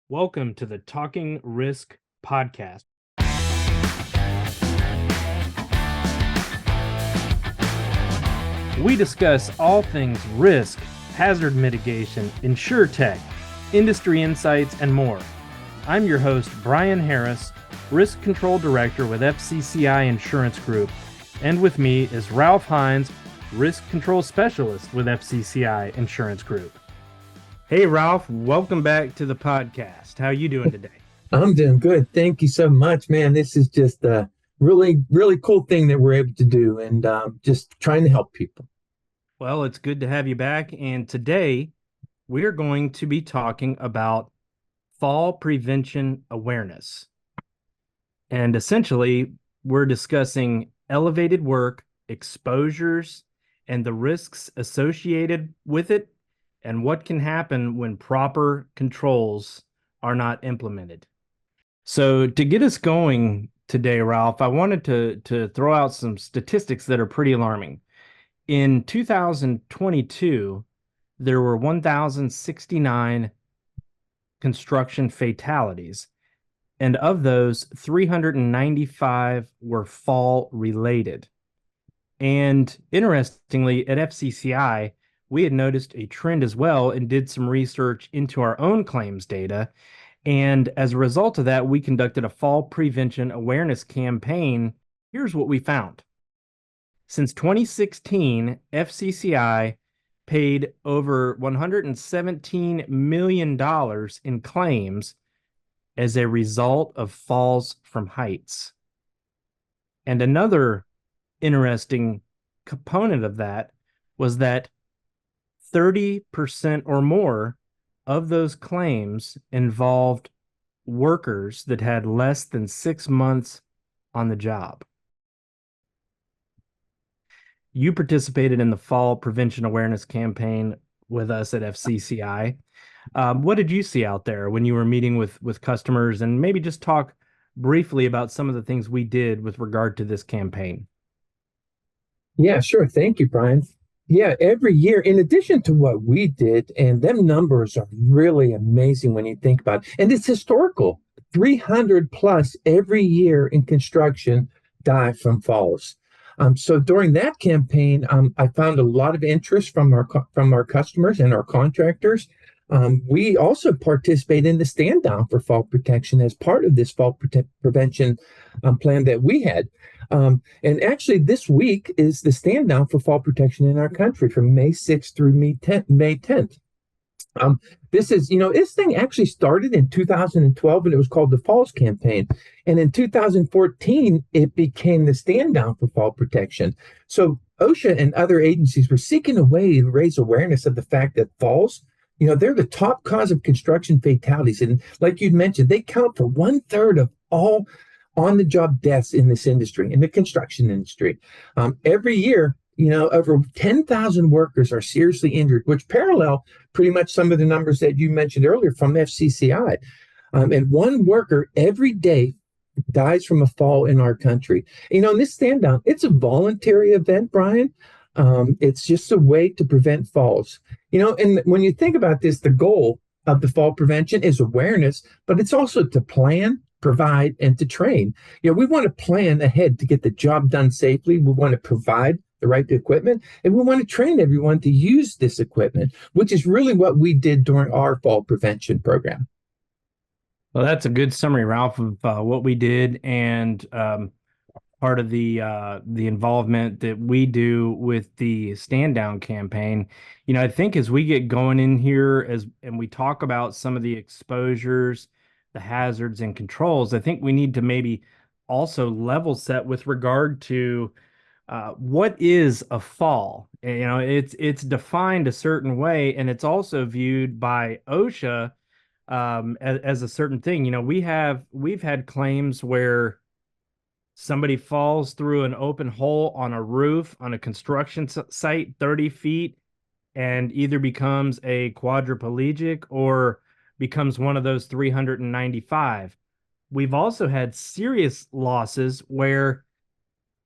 Welcome to the Talking Risk podcast. We discuss all things risk, hazard mitigation, insurtech, industry insights, and more. I'm your host, Brian Harris, Risk Control Director with FCCI Insurance Group, and with me is Ralph Hines, Risk Control Specialist with FCCI Insurance Group. Hey, Ralph, welcome back to the podcast. How are you doing today? I'm doing good. Thank you so much, man. This is just a really, really cool thing that we're able to do and just trying to help people. Well, it's good to have you back. And today we're going to be talking about fall prevention awareness. And essentially, we're discussing elevated work, exposures, and the risks associated with it, and what can happen when proper controls are not implemented. So to get us going today, Ralph, I wanted to throw out some statistics that are pretty alarming. In 2022, there were 1,069 construction fatalities, and of those, 395 were fall related. And interestingly, at FCCI, we had noticed a trend as well and did some research into our own claims data. And as a result of that, we conducted a fall prevention awareness campaign. Here's what we found. Since 2016, FCCI paid over $117 million in claims as a result of falls from heights. And another interesting component of that was that 30% or more of those claims involved workers that had less than 6 months on the job. You participated in the fall prevention awareness campaign with us at FCCI. What did you see out there when you were meeting with customers, and maybe just talk briefly about some of the things we did with regard to this campaign? Yeah, sure. Thank you, Brian. Yeah, every year, in addition to what we did, and them numbers are really amazing when you think about it. And it's historical. 300 plus every year in construction die from falls. So during that campaign, I found a lot of interest from our customers and our contractors. We also participate in the stand down for fall protection as part of this fall prevention plan that we had. And actually, this week is the stand down for fall protection in our country from May 6th through May 10th. This thing actually started in 2012 and it was called the Falls Campaign. And in 2014, it became the stand down for fall protection. So OSHA and other agencies were seeking a way to raise awareness of the fact that falls, they're the top cause of construction fatalities. And like you'd mentioned, they count for 1/3 of all on the job deaths in this industry, in the construction industry. Every year, over 10,000 workers are seriously injured, which parallel pretty much some of the numbers that you mentioned earlier from FCCI. And one worker every day dies from a fall in our country. In this stand down, it's a voluntary event, Brian. It's just a way to prevent falls. And when you think about this, the goal of the fall prevention is awareness, but it's also to plan, provide, and to train. We want to plan ahead to get the job done safely. We want to provide the right equipment, and we want to train everyone to use this equipment, which is really what we did during our fall prevention program. Well, that's a good summary, Ralph, of what we did, and part of the involvement that we do with the stand down campaign. I think as we get going in here and we talk about some of the exposures, the hazards and controls, I think we need to maybe also level set with regard to what is a fall. It's defined a certain way, and it's also viewed by OSHA as a certain thing. We've had claims where somebody falls through an open hole on a roof on a construction site 30 feet and either becomes a quadriplegic or becomes one of those 395. We've also had serious losses where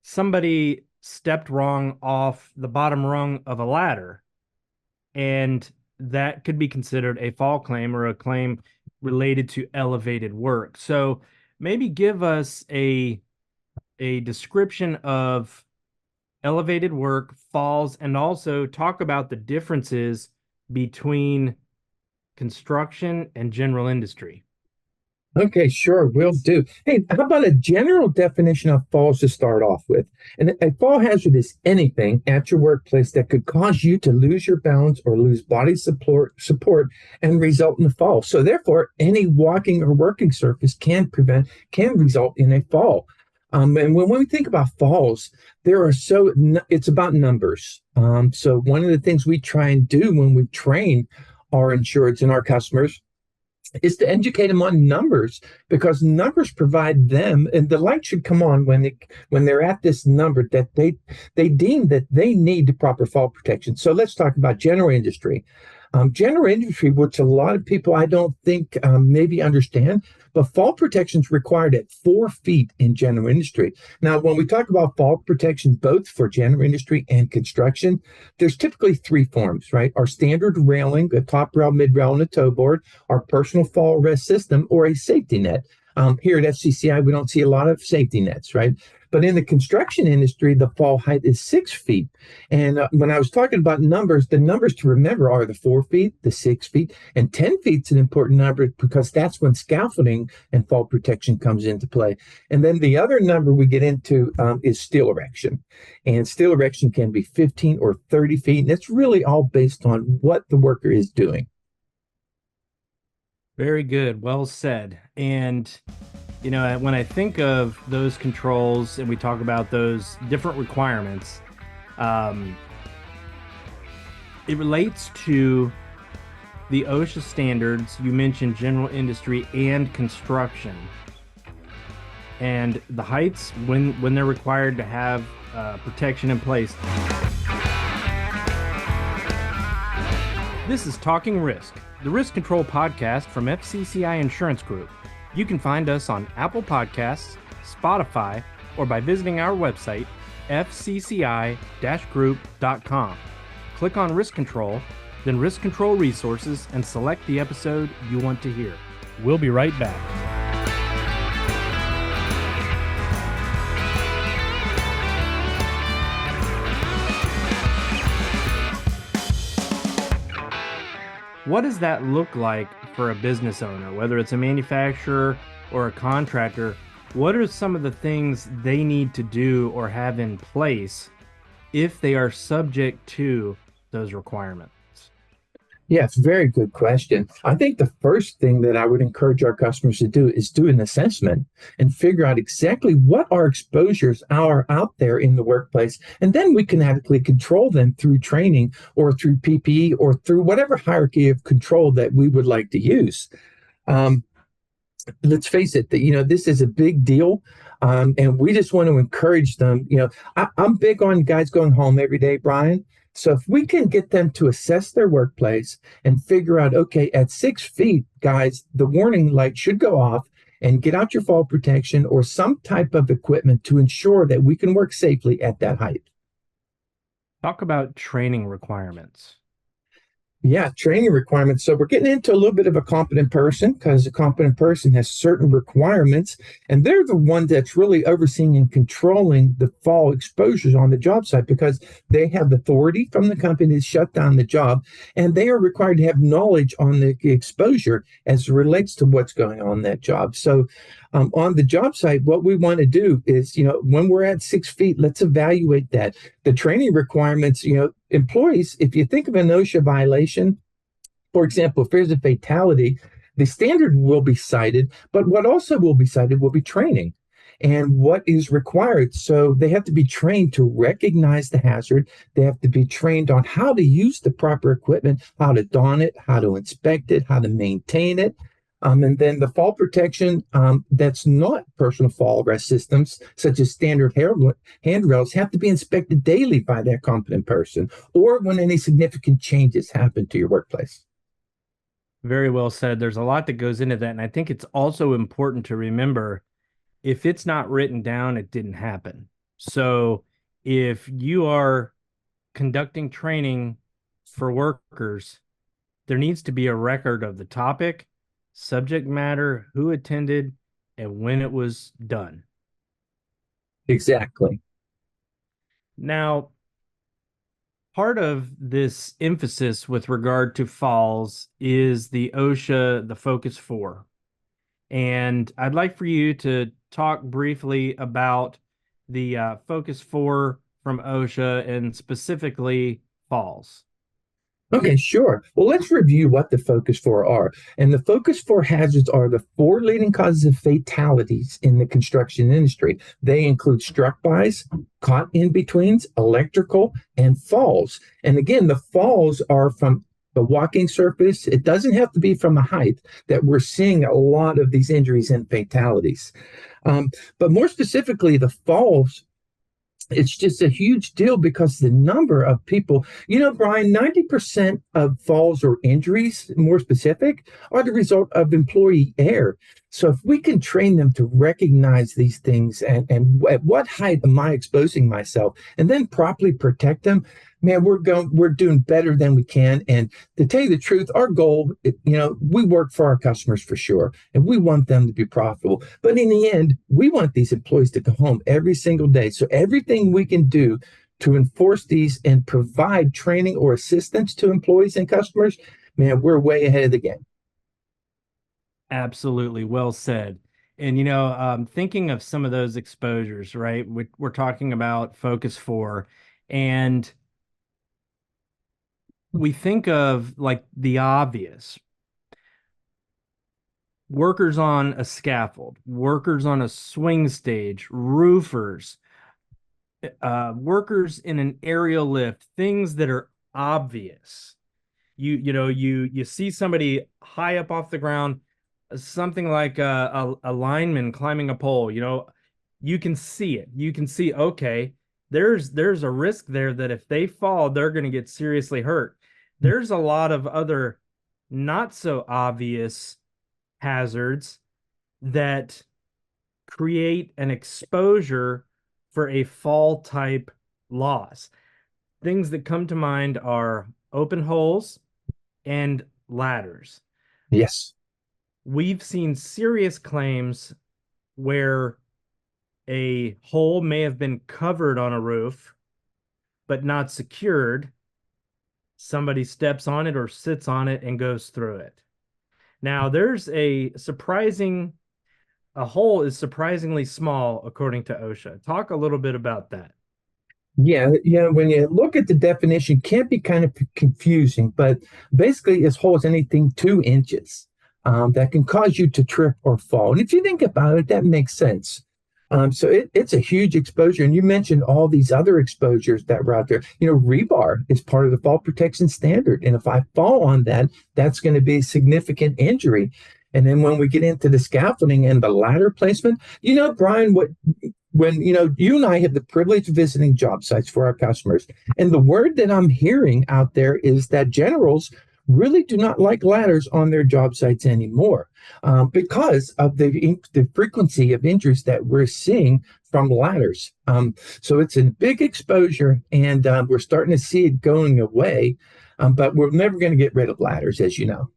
somebody stepped wrong off the bottom rung of a ladder, and that could be considered a fall claim or a claim related to elevated work. So maybe give us a description of elevated work, falls, and also talk about the differences between construction and general industry. Okay, sure, will do. Hey, how about a general definition of falls to start off with? And a fall hazard is anything at your workplace that could cause you to lose your balance or lose body support and result in a fall. So therefore, any walking or working surface can result in a fall. And when we think about falls, it's about numbers. So one of the things we try and do when we train our insureds and our customers is to educate them on numbers, because numbers provide them, and the light should come on when they're at this number that they deem that they need the proper fall protection. So let's talk about general industry. General industry, which a lot of people I don't think maybe understand, but fall protection is required at 4 feet in general industry. Now, when we talk about fall protection, both for general industry and construction, there's typically three forms, right? Our standard railing, a top rail, mid rail, and a toe board, our personal fall rest system, or a safety net. Here at FCCI, we don't see a lot of safety nets, right? But in the construction industry, the fall height is 6 feet. And when I was talking about numbers, the numbers to remember are the 4 feet, the 6 feet, and 10 feet's an important number because that's when scaffolding and fall protection comes into play. And then the other number we get into is steel erection. And steel erection can be 15 or 30 feet. And it's really all based on what the worker is doing. Very good. Well said. And, when I think of those controls and we talk about those different requirements, um, it relates to the OSHA standards. You mentioned general industry and construction, and the heights when they're required to have protection in place. This is Talking Risk, the risk control podcast from FCCI Insurance Group. You can find us on Apple Podcasts, Spotify, or by visiting our website, fcci-group.com. Click on Risk Control, then Risk Control Resources, and select the episode you want to hear. We'll be right back. What does that look like for a business owner, whether it's a manufacturer or a contractor? What are some of the things they need to do or have in place if they are subject to those requirements? Yeah, it's a very good question. I think the first thing that I would encourage our customers to do is do an assessment and figure out exactly what our exposures are out there in the workplace. And then we can adequately control them through training or through PPE or through whatever hierarchy of control that we would like to use. Um, let's face it, that this is a big deal. And we just want to encourage them. I'm big on guys going home every day, Brian. So if we can get them to assess their workplace and figure out, okay, at 6 feet, guys, the warning light should go off, and get out your fall protection or some type of equipment to ensure that we can work safely at that height. Talk about training requirements. Yeah, training requirements. So we're getting into a little bit of a competent person, because a competent person has certain requirements, and they're the one that's really overseeing and controlling the fall exposures on the job site, because they have authority from the company to shut down the job, and they are required to have knowledge on the exposure as it relates to what's going on that job. So on the job site, what we want to do is, when we're at 6 feet, let's evaluate that. The training requirements, employees, if you think of an OSHA violation, for example, if there's a fatality, the standard will be cited, but what also will be cited will be training and what is required. So they have to be trained to recognize the hazard. They have to be trained on how to use the proper equipment, how to don it, how to inspect it, how to maintain it. And then the fall protection that's not personal fall rest systems, such as standard handrails, have to be inspected daily by that competent person, or when any significant changes happen to your workplace. Very well said. There's a lot that goes into that. And I think it's also important to remember, if it's not written down, it didn't happen. So if you are conducting training for workers, there needs to be a record of the topic subject matter, who attended, and when it was done. Exactly. Now, part of this emphasis with regard to falls is the OSHA, the Focus 4. And I'd like for you to talk briefly about the Focus 4 from OSHA and specifically falls. Okay, sure. Well, let's review what the Focus Four are. And the Focus Four hazards are the four leading causes of fatalities in the construction industry. They include struck bys, caught in betweens, electrical, and falls. And again, the falls are from the walking surface. It doesn't have to be from a height that we're seeing a lot of these injuries and fatalities. Um, but more specifically, the falls, it's just a huge deal because the number of people, Brian, 90% of falls or injuries, more specific, are the result of employee error. So if we can train them to recognize these things and at what height am I exposing myself and then properly protect them, man, we're doing better than we can. And to tell you the truth, our goal, we work for our customers for sure, and we want them to be profitable. But in the end, we want these employees to go home every single day. So everything we can do to enforce these and provide training or assistance to employees and customers, man, we're way ahead of the game. Absolutely. Well said. And, thinking of some of those exposures, right? We're talking about Focus 4, and we think of like the obvious workers on a scaffold, workers on a swing stage, roofers, workers in an aerial lift, things that are obvious. You see somebody high up off the ground, something like a lineman climbing a pole. You can see it. You can see, okay, there's a risk there that if they fall, they're going to get seriously hurt. There's a lot of other not so obvious hazards that create an exposure for a fall type loss. Things that come to mind are open holes and ladders. Yes. We've seen serious claims where a hole may have been covered on a roof, but not secured. Somebody steps on it or sits on it and goes through it. Now, a hole is surprisingly small according to OSHA. Talk a little bit about that. Yeah, yeah. When you look at the definition, can be kind of confusing, but basically, as whole as anything 2 inches that can cause you to trip or fall. And if you think about it, that makes sense. So it's a huge exposure. And you mentioned all these other exposures that were out there. Rebar is part of the fall protection standard. And if I fall on that, that's going to be a significant injury. And then when we get into the scaffolding and the ladder placement, Brian, when you and I have the privilege of visiting job sites for our customers, and the word that I'm hearing out there is that generals really do not like ladders on their job sites anymore because of the frequency of injuries that we're seeing from ladders. So it's a big exposure, and we're starting to see it going away. But we're never going to get rid of ladders, as you know.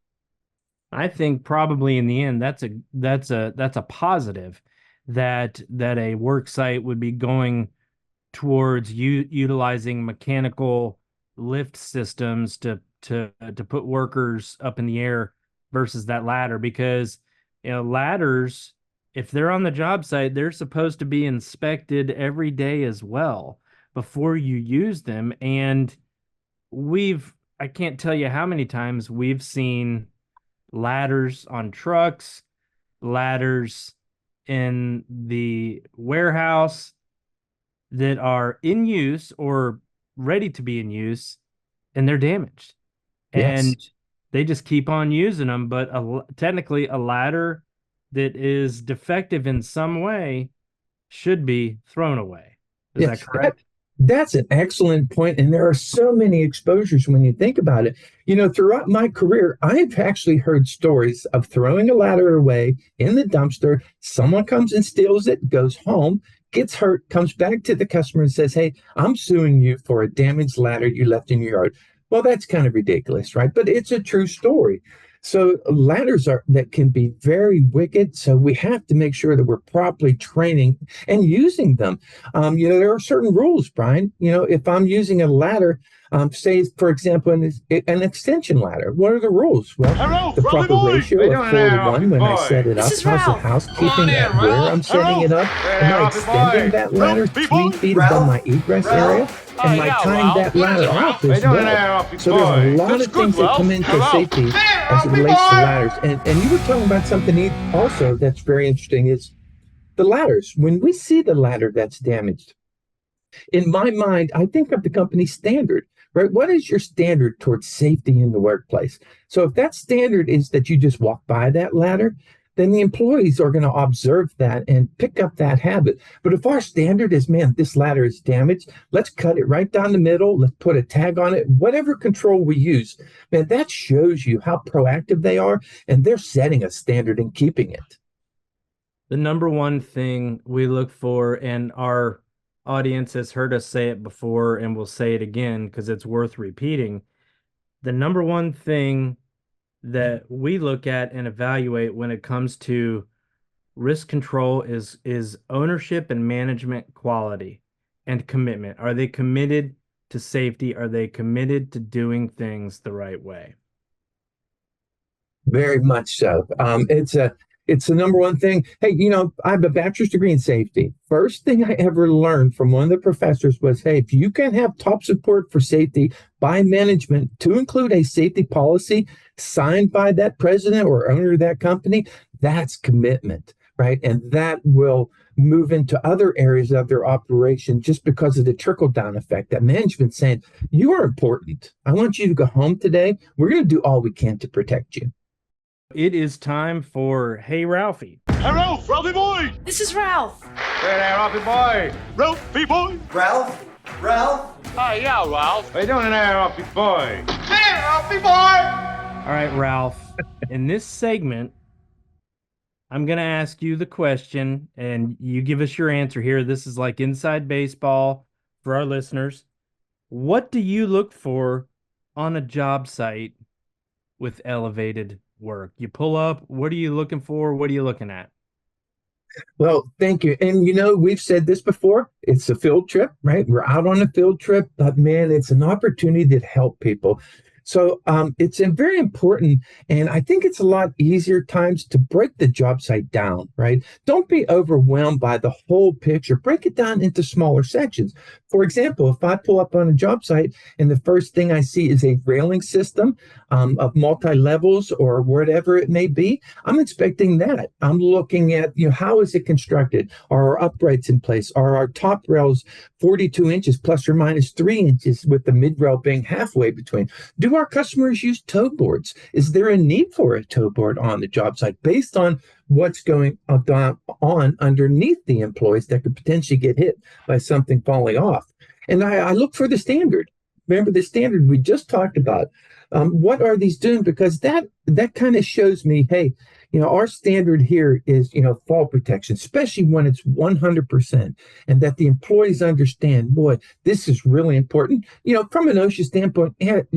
I think probably in the end that's a positive that a work site would be going towards utilizing mechanical lift systems to put workers up in the air versus that ladder, because ladders, if they're on the job site, they're supposed to be inspected every day as well before you use them. And I can't tell you how many times we've seen ladders on trucks, ladders in the warehouse that are in use or ready to be in use, and they're damaged. Yes. And they just keep on using them. But technically, a ladder that is defective in some way should be thrown away. Is Yeah, that correct? that's an excellent point. And there are so many exposures when you think about it. Throughout my career, I've actually heard stories of throwing a ladder away in the dumpster. Someone comes and steals it, goes home, gets hurt, comes back to the customer and says, "Hey, I'm suing you for a damaged ladder you left in your yard." Well, that's kind of ridiculous, right? But it's a true story. So ladders are that can be very wicked. So we have to make sure that we're properly training and using them. There are certain rules, Brian. If I'm using a ladder, say for example, an extension ladder, what are the rules? Well, Hello, the Ralphie proper boy! ratio How you of doing four to there, one Ralphie when I set boy? it This up. is How's the Ralph. Come on housekeeping in, at where Ralph. I'm setting Hello. it up? Hey Am there, I Ralphie extending boy. that ladder Ralphie three boy. feet above my Ralph? egress area? Ralph? Am I Yeah, tying Ralph. that What is ladder it, off Ralph? How you as doing there, well? Ralphie So there's a boy? lot That's of good, things that come Ralph. into Hello. safety Hey, as it Ralphie relates to boy! ladders. And you were talking about something also that's very interesting is the ladders. When we see the ladder that's damaged, in my mind, I think of the company standard, right? What is your standard towards safety in the workplace? So if that standard is that you just walk by that ladder, then the employees are going to observe that and pick up that habit. But if our standard is, man, this ladder is damaged, let's cut it right down the middle, let's put a tag on it, whatever control we use, man, that shows you how proactive they are and they're setting a standard and keeping it. The number one thing we look for, and our audience has heard us say it before and we'll say it again because it's worth repeating. The number one thing that we look at and evaluate when it comes to risk control is ownership and management quality and commitment. Are they committed to safety? Are they committed to doing things the right way? Very much so. It's the number one thing. Hey, I have a bachelor's degree in safety. First thing I ever learned from one of the professors was, hey, if you can have top support for safety by management to include a safety policy signed by that president or owner of that company, that's commitment, right? And that will move into other areas of their operation just because of the trickle down effect that management's saying, you are important. I want you to go home today. We're going to do all we can to protect you. It is time for Hey Ralphie. Hello, Ralphie boy! This is Ralph. Hey there, Ralphie boy! Ralphie boy! Ralph? Ralph? Hi, yeah, Ralph. How you doing there, Ralphie boy? Hey, Ralphie boy! All right, Ralph. In this segment, I'm going to ask you the question and you give us your answer here. This is like inside baseball for our listeners. What do you look for on a job site with elevated work? You pull up, what are you looking for? What are you looking at? Well, thank you. And we've said this before. It's a field trip, right? We're out on a field trip, but man, it's an opportunity to help people. So it's very important. And I think it's a lot easier times to break the job site down, right? Don't be overwhelmed by the whole picture. Break it down into smaller sections. For example, if I pull up on a job site and the first thing I see is a railing system of multi levels or whatever it may be, I'm expecting that. I'm looking at, how is it constructed? Are our uprights in place? Are our top rails 42 inches plus or minus 3 inches with the mid rail being halfway between? Do our customers use toe boards? Is there a need for a toe board on the job site based on what's going on underneath the employees that could potentially get hit by something falling off? And I look for the standard. Remember the standard we just talked about. What are these doing? Because that kind of shows me, hey, our standard here is, fall protection, especially when it's 100%, and that the employees understand, boy, this is really important, from an OSHA standpoint,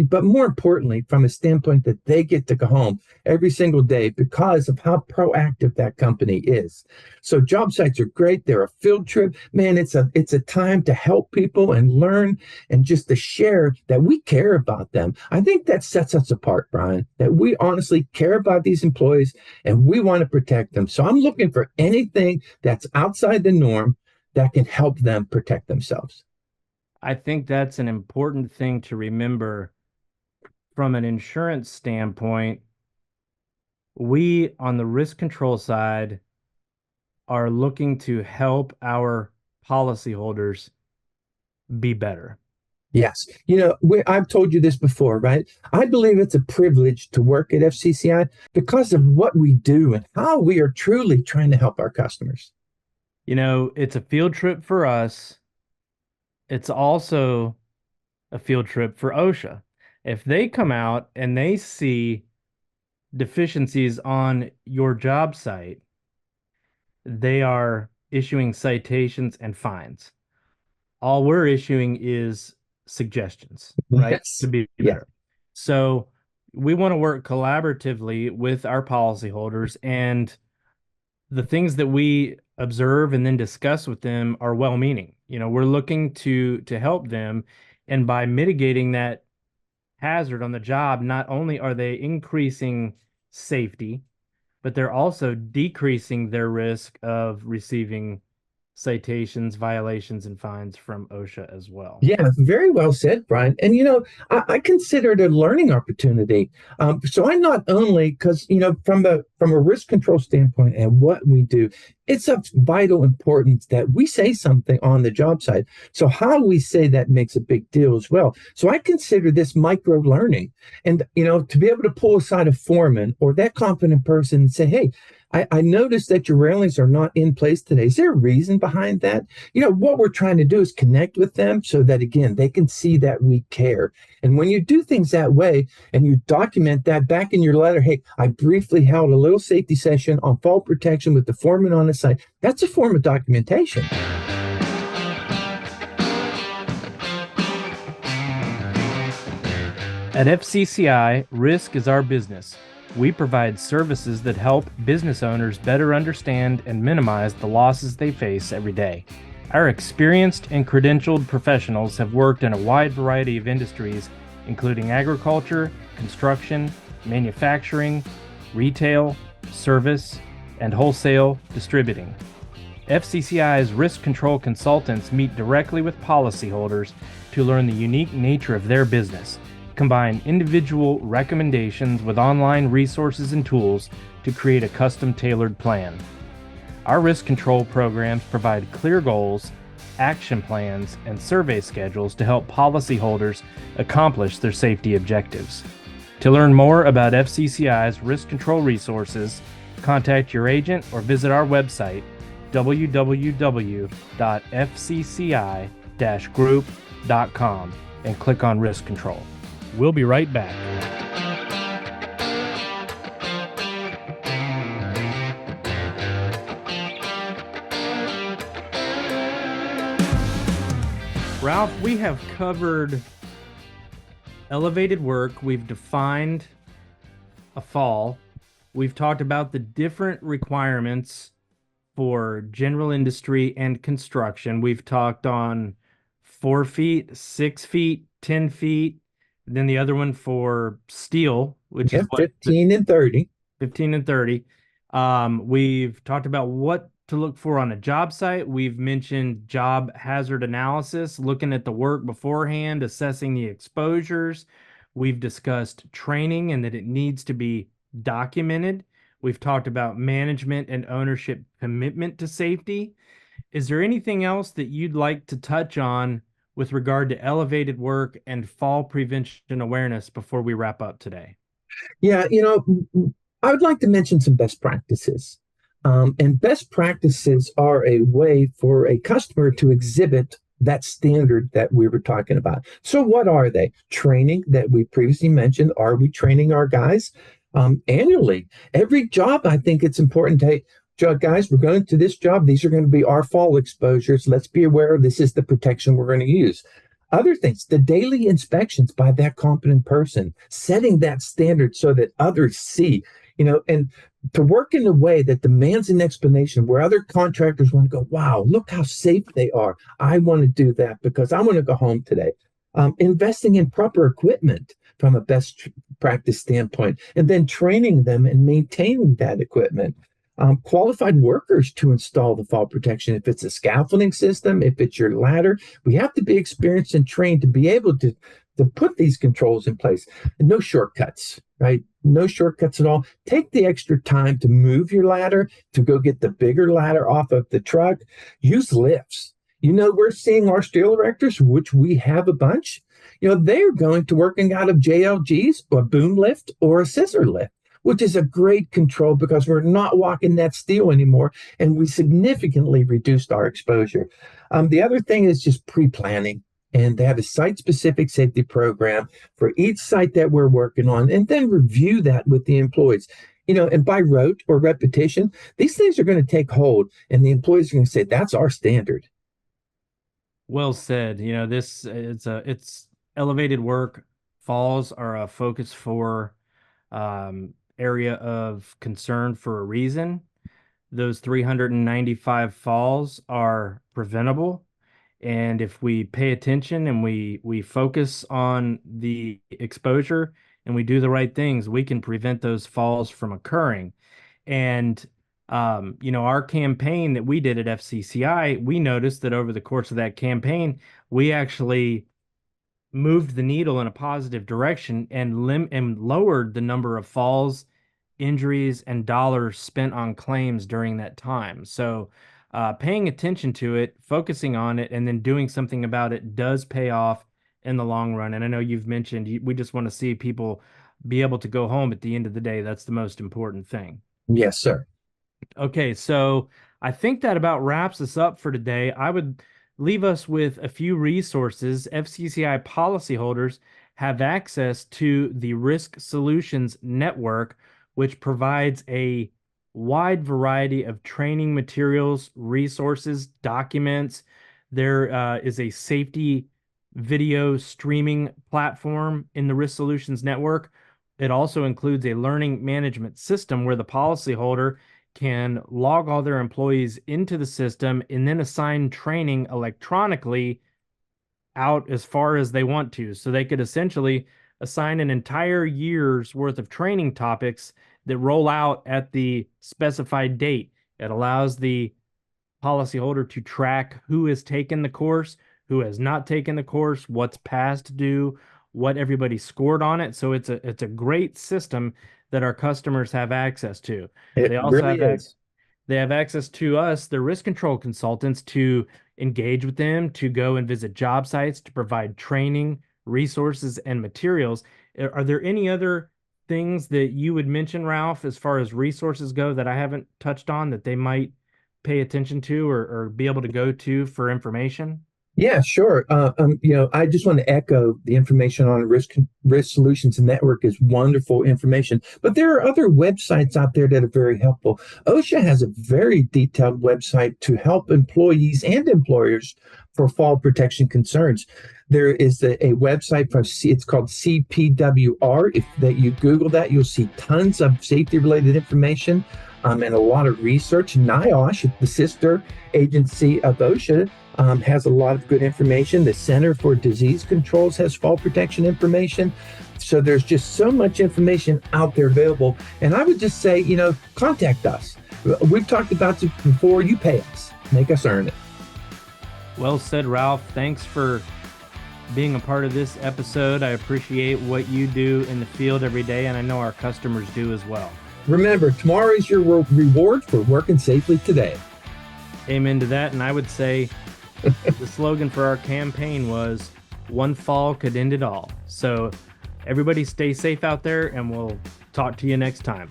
but more importantly, from a standpoint that they get to go home every single day because of how proactive that company is. So job sites are great. They're a field trip. Man, it's a time to help people and learn and just to share that we care about them. I think that sets us apart, Brian, that we honestly care about these employees and we want to protect them. So I'm looking for anything that's outside the norm that can help them protect themselves. I think that's an important thing to remember from an insurance standpoint. We, on the risk control side, are looking to help our policyholders be better. Yes. I've told you this before, right? I believe it's a privilege to work at FCCI because of what we do and how we are truly trying to help our customers. It's a field trip for us. It's also a field trip for OSHA. If they come out and they see deficiencies on your job site, they are issuing citations and fines. All we're issuing is suggestions, right? To Yes. be Yeah. better. So we want to work collaboratively with our policyholders, and the things that we observe and then discuss with them are well-meaning. We're looking to help them, and by mitigating that hazard on the job, not only are they increasing safety, but they're also decreasing their risk of receiving citations, violations, and fines from OSHA as well. Yeah, very well said, Brian. And I consider it a learning opportunity. So I not only because from a risk control standpoint and what we do, it's of vital importance that we say something on the job site. So how we say that makes a big deal as well. So I consider this micro learning, and to be able to pull aside a foreman or that competent person and say, "Hey, I noticed that your railings are not in place today. Is there a reason behind that?" What we're trying to do is connect with them so that, again, they can see that we care. And when you do things that way and you document that back in your letter, "Hey, I briefly held a little safety session on fall protection with the foreman on the site," that's a form of documentation. At FCCI, risk is our business. We provide services that help business owners better understand and minimize the losses they face every day. Our experienced and credentialed professionals have worked in a wide variety of industries, including agriculture, construction, manufacturing, retail, service, and wholesale distributing. FCCI's risk control consultants meet directly with policyholders to learn the unique nature of their business, combine individual recommendations with online resources and tools to create a custom-tailored plan. Our risk control programs provide clear goals, action plans, and survey schedules to help policyholders accomplish their safety objectives. To learn more about FCCI's risk control resources, contact your agent or visit our website, www.fcci-group.com, and click on Risk Control. We'll be right back. Ralph, we have covered elevated work. We've defined a fall. We've talked about the different requirements for general industry and construction. We've talked on 4 feet, 6 feet, 10 feet. Then the other one for steel, which is 15 and 30. 15 and 30. We've talked about what to look for on a job site. We've mentioned job hazard analysis, looking at the work beforehand, assessing the exposures. We've discussed training and that it needs to be documented. We've talked about management and ownership commitment to safety. Is there anything else that you'd like to touch on with regard to elevated work and fall prevention awareness before we wrap up today? Yeah, I would like to mention some best practices. And best practices are a way for a customer to exhibit that standard that we were talking about. So what are they? Training that we previously mentioned. Are we training our guys annually? Every job, I think it's important to, hey, guys, we're going to this job. These are going to be our fall exposures. Let's be aware this is the protection we're going to use. Other things, the daily inspections by that competent person, setting that standard so that others see, and to work in a way that demands an explanation where other contractors want to go, wow, look how safe they are. I want to do that because I want to go home today. Investing in proper equipment from a best practice standpoint, and then training them and maintaining that equipment. Qualified workers to install the fall protection. If it's a scaffolding system, if it's your ladder, we have to be experienced and trained to be able to put these controls in place. And no shortcuts, right? No shortcuts at all. Take the extra time to move your ladder, to go get the bigger ladder off of the truck. Use lifts. We're seeing our steel erectors, which we have a bunch. They're going to working out of JLGs, a boom lift or a scissor lift, which is a great control because we're not walking that steel anymore, and we significantly reduced our exposure. The other thing is just pre-planning, and they have a site-specific safety program for each site that we're working on, and then review that with the employees. And by rote or repetition, these things are going to take hold, and the employees are going to say, that's our standard. Well said. It's elevated work. Falls are a focus for area of concern for a reason. Those 395 falls are preventable. And if we pay attention and we focus on the exposure and we do the right things, we can prevent those falls from occurring. And our campaign that we did at FCCI, we noticed that over the course of that campaign, we actually moved the needle in a positive direction and lowered the number of falls, injuries, and dollars spent on claims during that time. So, paying attention to it, focusing on it, and then doing something about it does pay off in the long run. And I know you've mentioned we just want to see people be able to go home at the end of the day. That's the most important thing. Yes, sir. Okay, so I think that about wraps us up for today. I would leave us with a few resources. FCCI policyholders have access to the Risk Solutions Network, which provides a wide variety of training materials, resources, documents. There is a safety video streaming platform in the Risk Solutions Network. It also includes a learning management system where the policyholder can log all their employees into the system and then assign training electronically out as far as they want to. So they could essentially assign an entire year's worth of training topics that roll out at the specified date. It allows the policyholder to track who has taken the course, who has not taken the course, what's past due, what everybody scored on it. So it's a great system that our customers have access to. It They also really have is. they have access to us, the risk control consultants, to engage with them, to go and visit job sites, to provide training, resources, and materials. Are there any other things that you would mention, Ralph, as far as resources go that I haven't touched on that they might pay attention to or be able to go to for information? Yeah, sure. I just want to echo the information on Risk Solutions Network is wonderful information. But there are other websites out there that are very helpful. OSHA has a very detailed website to help employees and employers for fall protection concerns. There is a website it's called CPWR. If that you Google that, you'll see tons of safety-related information. And a lot of research. NIOSH, the sister agency of OSHA, has a lot of good information. The Center for Disease Controls has fall protection information. So there's just so much information out there available. And I would just say, contact us. We've talked about it before. You pay us, make us earn it. Well said, Ralph. Thanks for being a part of this episode. I appreciate what you do in the field every day, and I know our customers do as well. Remember, tomorrow is your reward for working safely today. Amen to that. And I would say the slogan for our campaign was "One fall could end it all." So everybody stay safe out there, and we'll talk to you next time.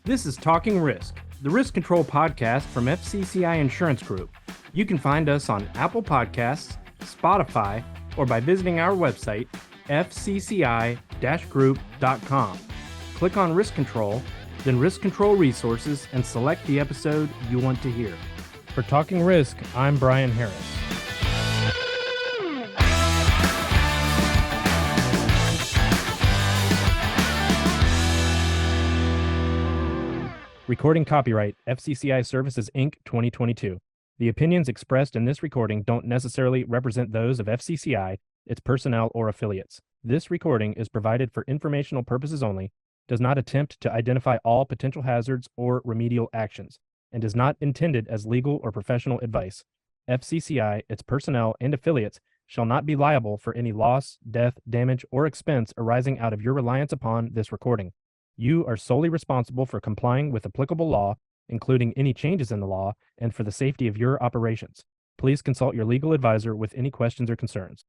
This is Talking Risk, the risk control podcast from FCCI Insurance Group. You can find us on Apple Podcasts, Spotify, or by visiting our website, fcci-group.com. Click on Risk Control, then Risk Control Resources, and select the episode you want to hear. For Talking Risk, I'm Brian Harris. Recording copyright FCCI Services, Inc. 2022. The opinions expressed in this recording don't necessarily represent those of FCCI, its personnel, or affiliates. This recording is provided for informational purposes only, does not attempt to identify all potential hazards or remedial actions, and is not intended as legal or professional advice. FCCI, its personnel, and affiliates shall not be liable for any loss, death, damage, or expense arising out of your reliance upon this recording. You are solely responsible for complying with applicable law, including any changes in the law, and for the safety of your operations. Please consult your legal advisor with any questions or concerns.